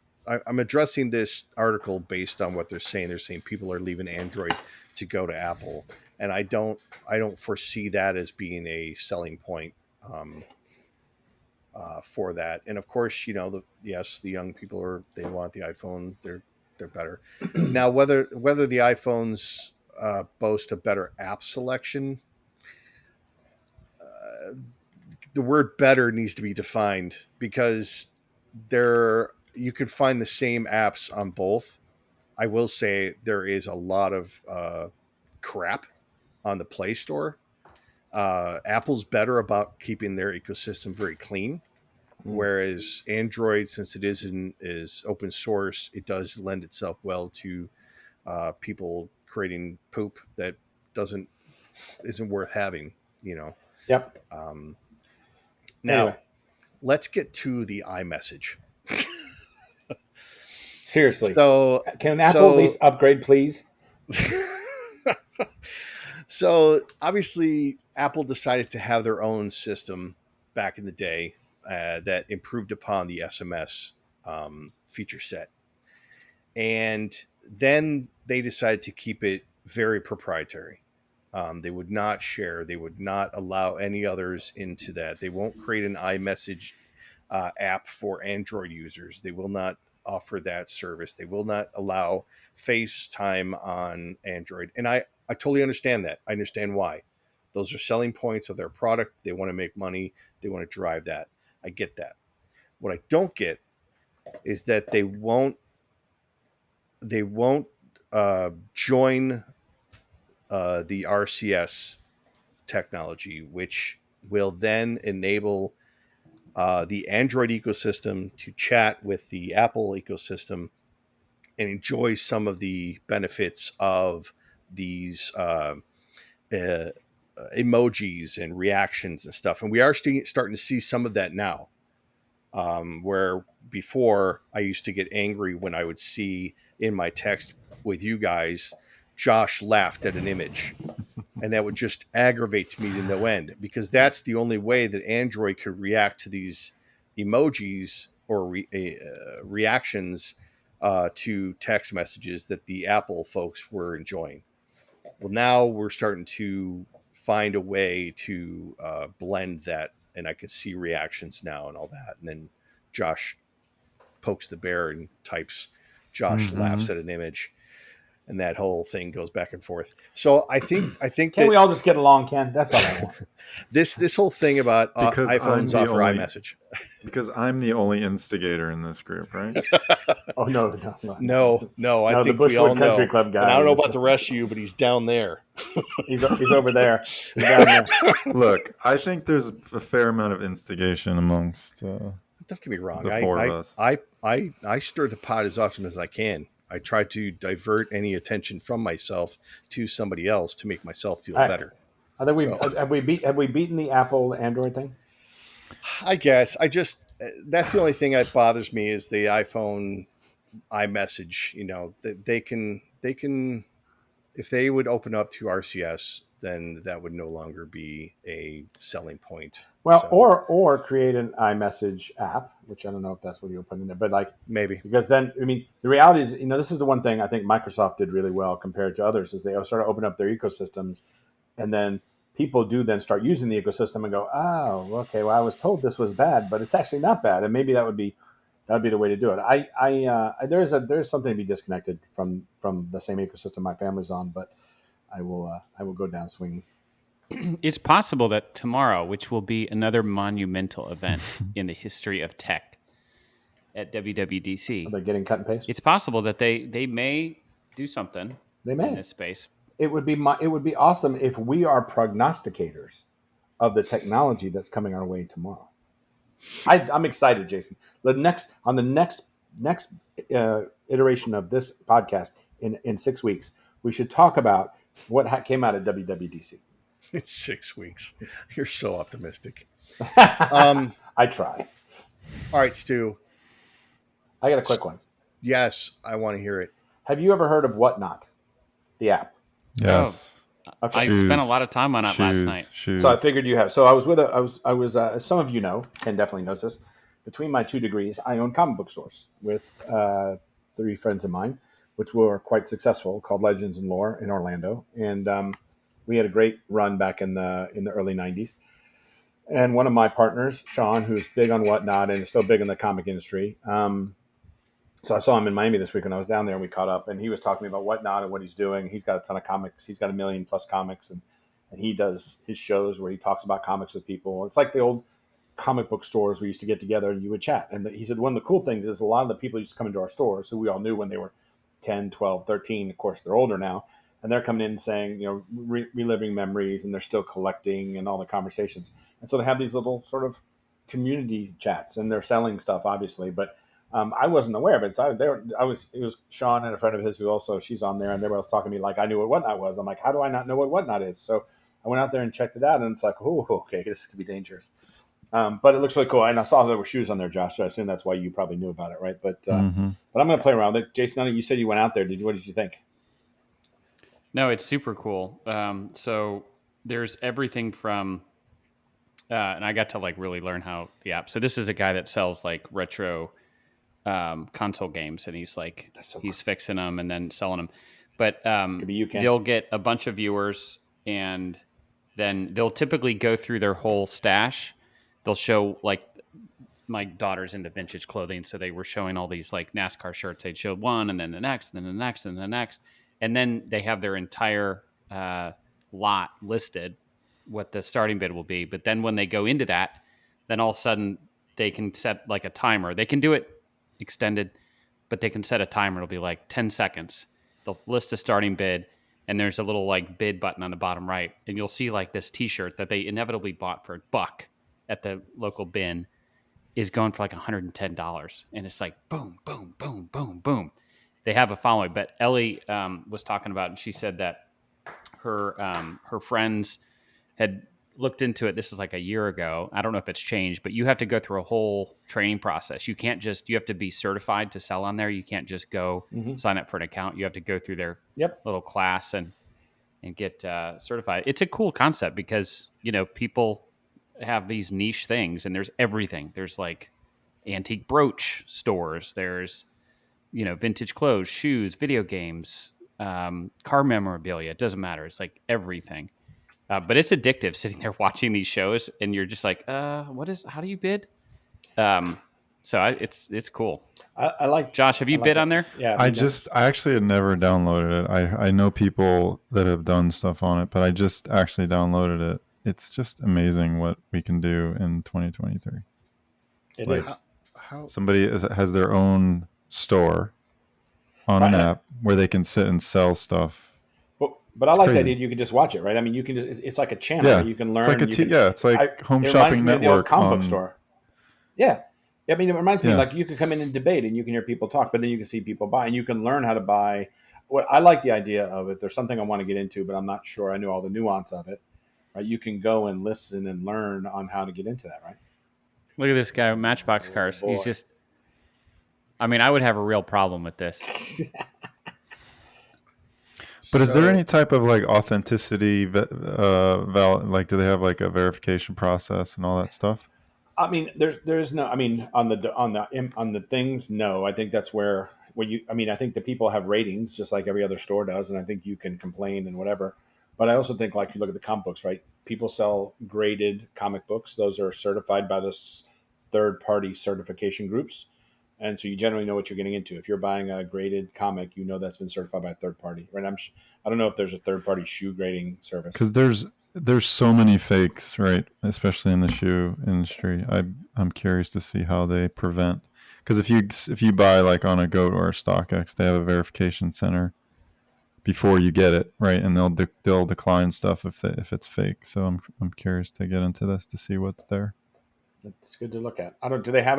I'm addressing this article based on what they're saying. They're saying people are leaving Android to go to Apple, and I don't foresee that as being a selling point. For that. And of course, you know, yes, the young people they want the iPhone. They're better now. Whether the iPhones boast a better app selection, uh, the word "better" needs to be defined because there you can find the same apps on both. I will say there is a lot of crap on the Play Store. Apple's better about keeping their ecosystem very clean. Mm. Whereas Android, since it is open source, it does lend itself well to people creating poop that doesn't isn't worth having. You know. Yep. Um, Anyway, Now let's get to the iMessage. seriously, So can Apple at so least upgrade, please? so obviously Apple decided to have their own system back in the day that improved upon the SMS feature set. And then they decided to keep it very proprietary. They would not share. They would not allow any others into that. They won't create an iMessage app for Android users. They will not offer that service. They will not allow FaceTime on Android. And I totally understand that. I understand why. Those are selling points of their product. They want to make money. They want to drive that. I get that. What I don't get is that they won't join the RCS technology, which will then enable the Android ecosystem to chat with the Apple ecosystem and enjoy some of the benefits of these uh, emojis and reactions and stuff. And we are starting to see some of that now. Where before I used to get angry when I would see in my text with you guys, Josh laughed at an image. And that would just aggravate me to no end because that's the only way that Android could react to these emojis or reactions to text messages that the Apple folks were enjoying. Well, now we're starting to find a way to blend that, and I can see reactions now and all that. And then Josh pokes the bear and types, Josh laughs at an image, and that whole thing goes back and forth. So I think Can that we all just get along, Ken? That's all I want. this whole thing about Because iPhones offer iMessage. Because I'm the only instigator in this group, right? Oh no. I think the Bushwood we all Country know. Club guy. And I don't know about the rest of you, but he's down there. He's over there. He's down there. Look, I think there's a fair amount of instigation amongst Don't get me wrong. the four of us. I stir the pot as often as I can. I try to divert any attention from myself to somebody else to make myself feel better. I think have we beaten the Apple Android thing? I guess that's the only thing that bothers me is the iPhone iMessage. You know, they can if they would open up to RCS, then that would no longer be a selling point. Well, so, or create an iMessage app, which I don't know if that's what you're putting in there, but like maybe, because then the reality is, this is the one thing I think Microsoft did really well compared to others is they sort of open up their ecosystems, and then people do then start using the ecosystem and go, oh, okay, well I was told this was bad, but it's actually not bad, and maybe that would be the way to do it. There's something to be disconnected from the same ecosystem my family's on, but I will go down swinging. It's possible that tomorrow, which will be another monumental event in the history of tech at WWDC, are they getting cut and paste? It's possible that they may do something. They may in this space. It would be awesome if we are prognosticators of the technology that's coming our way tomorrow. I'm excited, Jason. The next iteration of this podcast in 6 weeks, we should talk about what came out at WWDC. It's 6 weeks. You're so optimistic. I try. All right, Stu. I got a quick one. Yes, I want to hear it. Have you ever heard of Whatnot, the app? Yes. Oh, okay. I spent a lot of time on it last night. So I figured you have. So I was as some of you know, Ken definitely knows this. Between my 2 degrees, I own comic book stores with 3 friends of mine, which were quite successful, called Legends and Lore in Orlando, and we had a great run back in the early 90s. And one of my partners, Sean, who's big on Whatnot and is still big in the comic industry. So I saw him in Miami this week when I was down there, and we caught up, and he was talking to me about Whatnot and what he's doing. He's got a ton of comics. He's got 1 million plus comics, and he does his shows where he talks about comics with people. It's like the old comic book stores we used to get together and you would chat. And he said, one of the cool things is a lot of the people used to come into our stores who we all knew when they were 10, 12, 13. Of course, they're older now. And they're coming in and saying, reliving memories, and they're still collecting and all the conversations. And so they have these little sort of community chats, and they're selling stuff, obviously. But I wasn't aware of it. So it was Sean and a friend of his who also, she's on there, and they were talking to me like I knew what Whatnot was. I'm like, how do I not know what Whatnot is? So I went out there and checked it out, and it's like, oh, okay, this could be dangerous. But it looks really cool. And I saw there were shoes on there, Josh, so I assume that's why you probably knew about it, right? But I'm going to play around with it. Jason, you said you went out there. What did you think? No, it's super cool. So there's everything from, and I got to really learn how the app. So this is a guy that sells retro console games, and he's he's fixing them and then selling them. But they'll get a bunch of viewers, and then they'll typically go through their whole stash. They'll show my daughter's into vintage clothing, so they were showing all these NASCAR shirts. They'd show one, and then the next, and then the next, and the next. And then they have their entire lot listed, what the starting bid will be. But then when they go into that, then all of a sudden they can set a timer. They can do it extended, but they can set a timer. It'll be 10 seconds. They'll list a starting bid, and there's a little bid button on the bottom right. And you'll see this T-shirt that they inevitably bought for $1 at the local bin is going for $110. And it's boom, boom, boom, boom, boom. They have a following, but Ellie was talking about, and she said that her friends had looked into it. This is a year ago. I don't know if it's changed, but you have to go through a whole training process. You have to be certified to sell on there. You can't just go sign up for an account. You have to go through their little class and get certified. It's a cool concept because, people have these niche things, and there's everything. There's antique brooch stores. There's vintage clothes, shoes, video games, car memorabilia. It doesn't matter. It's like everything. But it's addictive sitting there watching these shows, and you're just like, how do you bid? It's cool. I like. Josh, have you bid on there? Yeah, I actually had never downloaded it. I know people that have done stuff on it, but I just actually downloaded it. It's just amazing what we can do in 2023. It like, is. Somebody has their own store on an app where they can sit and sell stuff. But I like the idea you can just watch it, right? I mean, you can it's like a channel. Yeah, right? You can learn. It's like Home it Shopping reminds me of the old Network comic on book store. Yeah. I mean, it reminds me like you could come in and debate and you can hear people talk, but then you can see people buy and you can learn how to buy. What I like the idea of it. There's something I want to get into, but I'm not sure I know all the nuance of it. Right? You can go and listen and learn on how to get into that, right? Look at this guy with Matchbox cars. He's just, I mean, I would have a real problem with this. But is there any type of like authenticity, like do they have like a verification process and all that stuff? I mean, there's no. I mean, on the things, no. I think that's where you. I mean, I think the people have ratings just like every other store does, and I think you can complain and whatever. But I also think, like, you look at the comic books, right? People sell graded comic books; those are certified by the third-party certification groups, and so you generally know what you're getting into. If you're buying a graded comic, you know that's been certified by a third party, right? I don't know if there's a third-party shoe grading service because there's so many fakes, right? Especially in the shoe industry. I'm curious to see how they prevent, because if you buy like on a Goat or a StockX, they have a verification center before you get it, right? And they'll decline stuff if it's fake. So I'm curious to get into this to see what's there. It's good to look at. Do they have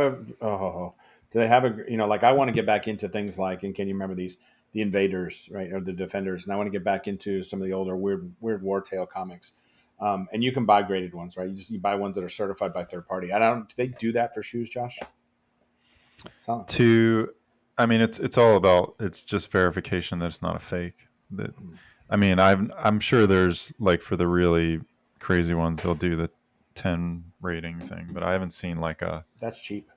like, I want to get back into things like, and can you remember these, the Invaders, right? Or the Defenders. And I want to get back into some of the older weird War Tale comics. And you can buy graded ones, right? You buy ones that are certified by third party. Do they do that for shoes, Josh? I mean, it's all about, it's just verification that it's not a fake. I mean, I'm sure there's, like, for the really crazy ones, they'll do the 10 rating thing, but I haven't seen like that's cheap.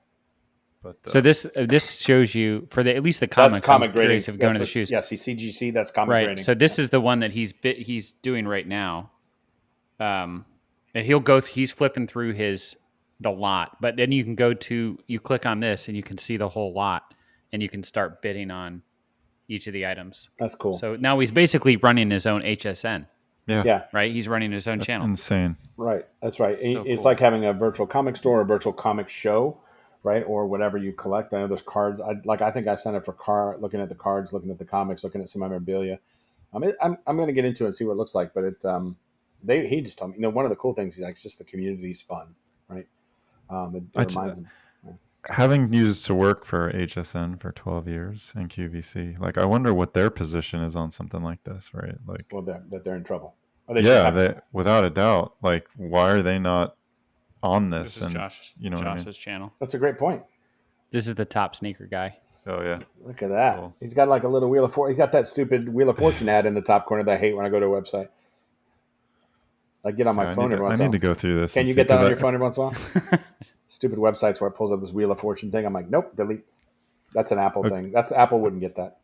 But so this shows you for at least the comics. That's comic grading. Of going to the shoes. Yeah, see CGC. That's comic right. grading. So this is the one that he's doing right now. And he's flipping through the lot, but then you click on this and you can see the whole lot, and you can start bidding on each of the items. That's cool. So now he's basically running his own HSN. Yeah. Right? He's running his own That's channel. Insane. Right. That's right. So it's cool. like having a virtual comic store, a virtual comic show, right? Or whatever you collect. I know there's cards. I think I signed up for looking at the cards, looking at the comics, looking at some memorabilia. I'm going to get into it and see what it looks like. But he just told me, one of the cool things is like, it's just the community's fun, right? It reminds him. Having used to work for HSN for 12 years and QVC, like, I wonder what their position is on something like this, right? Like, well, that they're in trouble. They without a doubt. Like, why are they not on this? This is and Josh's what I mean? channel. That's a great point. This is the top sneaker guy. Oh yeah, look at that. Cool. He's got like a little Wheel of Fortune. He's got that stupid Wheel of Fortune ad in the top corner that I hate when I go to a website. I get on my phone every once in a while. I need to go through this. Can you get that on your phone every once in a while? Stupid websites where it pulls up this Wheel of Fortune thing. I'm like, nope, delete. That's an Apple thing. Apple wouldn't get that.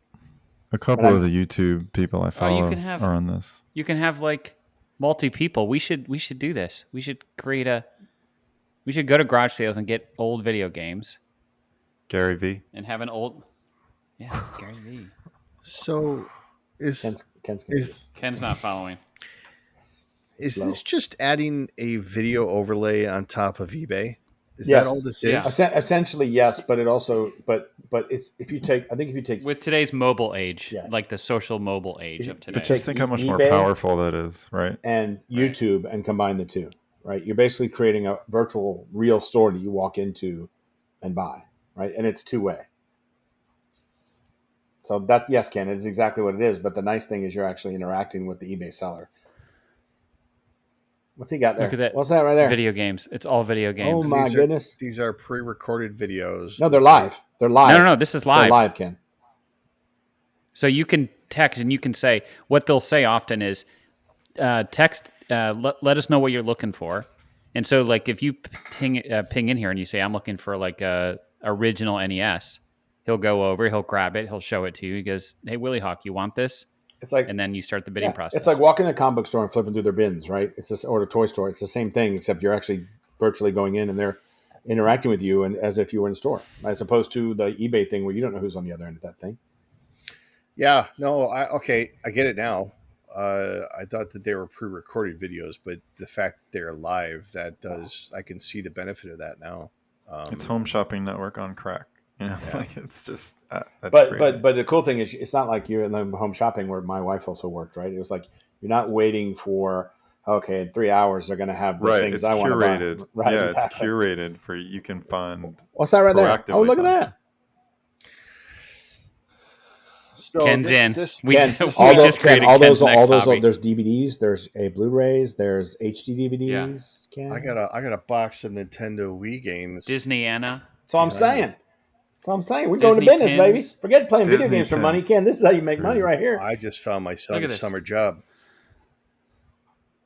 A couple of the YouTube people I follow are on this. You can have like multi people. We should do this. We should we should go to garage sales and get old video games. Gary V. And have an old Gary V. So Ken's not following. Is this just adding a video overlay on top of eBay? Is that all this is? Yeah. Essentially, yes, but it also, but it's, if you take with today's mobile age, like the social mobile age of today. But just think how much more powerful that is, right? And YouTube and combine the two, right? You're basically creating a virtual real store that you walk into and buy, right? And it's two-way. So that, yes, Ken, it's exactly what it is. But the nice thing is you're actually interacting with the eBay seller. What's he got there? Look at that. What's that right there? Video games. It's all video games. Oh my goodness! These are pre-recorded videos. No, they're live. They're live. No. This is live. They're live, Ken. So you can text and you can say, what they'll say often is, text. Let us know what you're looking for. And so, like, if you ping in here and you say, I'm looking for like a original NES, He'll go over, he'll grab it, he'll show it to you. He goes, "Hey, Willie Hawk, you want this?" It's like, and then you start the bidding process. It's like walking in a comic book store and flipping through their bins, right? It's just, or a toy store. It's the same thing, except you're actually virtually going in and they're interacting with you and as if you were in a store, as opposed to the eBay thing where you don't know who's on the other end of that thing. Yeah, no, I get it now. I thought that they were pre-recorded videos, but the fact that they're live, I can see the benefit of that now. It's Home Shopping Network on crack. You know, like it's just. That's but the cool thing is, it's not like you're in the home shopping where my wife also worked, right? It was like you're not waiting for in 3 hours they're going to have the things I want to buy. Right, yeah, exactly. It's curated for you can fund. What's that right there? Oh, look at that. So Ken's in. Ken, all those, there's DVDs, there's Blu-rays, there's HD DVDs. Yeah. Ken, I got a box of Nintendo Wii games. Disney Anna. That's all I'm saying. We're going to business, baby. Forget playing video games for money, Ken. This is how you make money right here. I just found my son's summer job.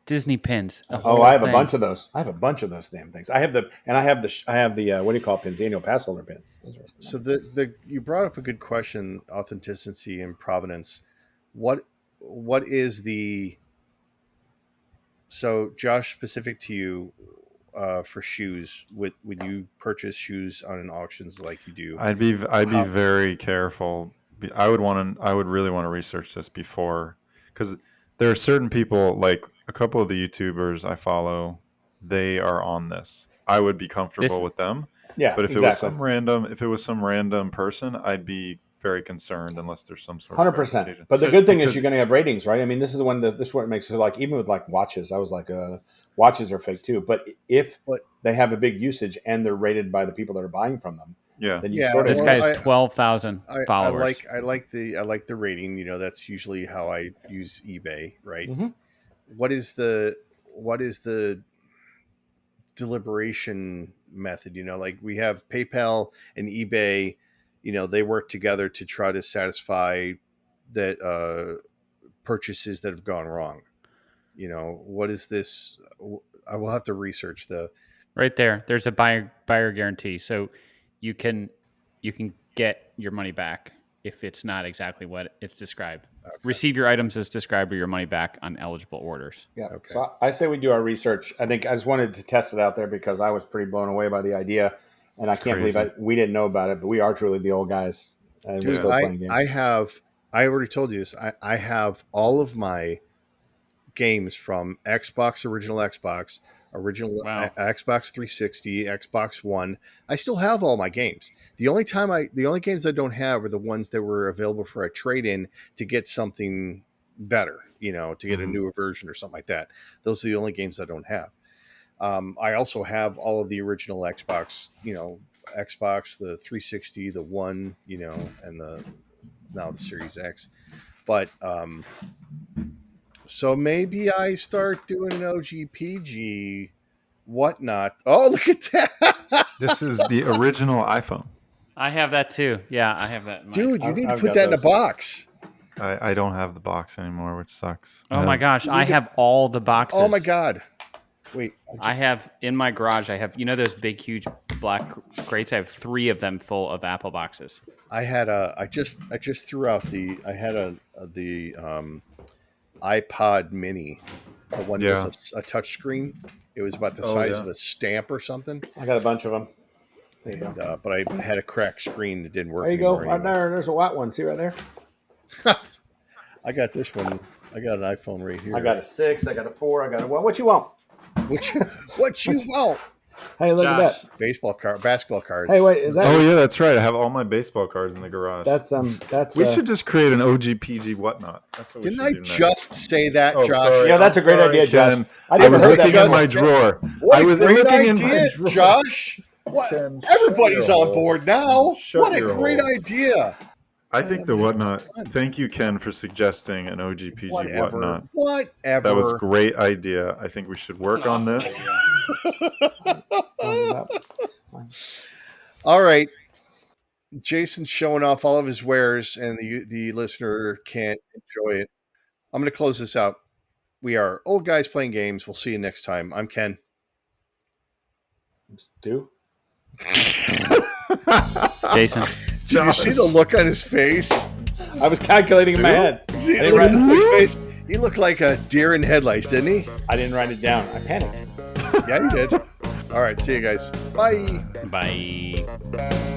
Disney pins. I have a bunch of those. I have a bunch of those damn things. I have the what do you call pins? Annual pass holder pins. So you brought up a good question: authenticity and provenance. What is the Josh, specific to you for shoes? Would you purchase shoes on an auctions like you do? I'd be very careful. I would really want to research this before, because there are certain people, like a couple of the YouTubers I follow, they are on this. I would be comfortable with them. Yeah, but if it was some random person, I'd be very concerned unless there's some sort of 100%. But the good thing is you're going to have ratings, right? I mean, this is what it makes it, like, even with like watches, I was like, watches are fake too. But if they have a big usage and they're rated by the people that are buying from them, then you sort of. This guy has 12,000 followers. I like the rating. You know, that's usually how I use eBay, right? Mm-hmm. What is the deliberation method? You know, like we have PayPal and eBay. You know, they work together to try to satisfy that purchases that have gone wrong. You know, what is this? I will have to research right there. There's a buyer guarantee, so you can get your money back if it's not exactly what it's described. Okay. Receive your items as described or your money back on eligible orders. Yeah. Okay. So I say we do our research. I think I just wanted to test it out there because I was pretty blown away by the idea, and I can't believe we didn't know about it. But we are truly the old guys, and we're still playing games. I already told you this. I have all of my games from Xbox, original Xbox, Xbox 360, Xbox One. I still have all my games. The only games I don't have are the ones that were available for a trade-in to get something better, you know, to get a newer version or something like that. Those are the only games I don't have. I also have all of the original Xbox, you know, Xbox, the 360, the One, you know, and now the Series X. But so maybe I start doing an OGPG whatnot. Oh, look at that. This is the original iPhone. I have that too. Yeah, I have that. Dude, you need to put that in a box. I don't have the box anymore, which sucks. Oh my gosh, I have all the boxes. Oh my God. Wait. I have in my garage, those big, huge black crates? I have 3 of them full of Apple boxes. I just threw out the iPod Mini, the one that's a touch screen. It was about the size of a stamp or something. I got a bunch of them. And, but I had a cracked screen that didn't work. There you go. Right there. There's a white one. See right there? I got this one. I got an iPhone right here. I got a 6. I got a 4. I got a 1. What you want? What you want? Hey, look at that. Basketball cards. Hey, wait, is that? Oh yeah, that's right. I have all my baseball cards in the garage. That's. We should just create an OGPG whatnot. That's what Didn't I just say that, Josh? Sorry. Yeah, that's a great idea, Josh. I was looking in my drawer. I was looking in my drawer, Josh. What? Everybody's on board now. What a great idea. I think the whatnot. Thank you, Ken, for suggesting an OGPG whatnot. Whatever. That was a great idea. I think we should work on this. All right. Jason's showing off all of his wares, and the listener can't enjoy it. I'm going to close this out. We are Old Guys Playing Games. We'll see you next time. I'm Ken. Stu. Jason. Did you see the look on his face? I was calculating in my head. See, look at his face. He looked like a deer in headlights, didn't he? I didn't write it down. I panicked. Yeah, you did. All right, see you guys. Bye. Bye.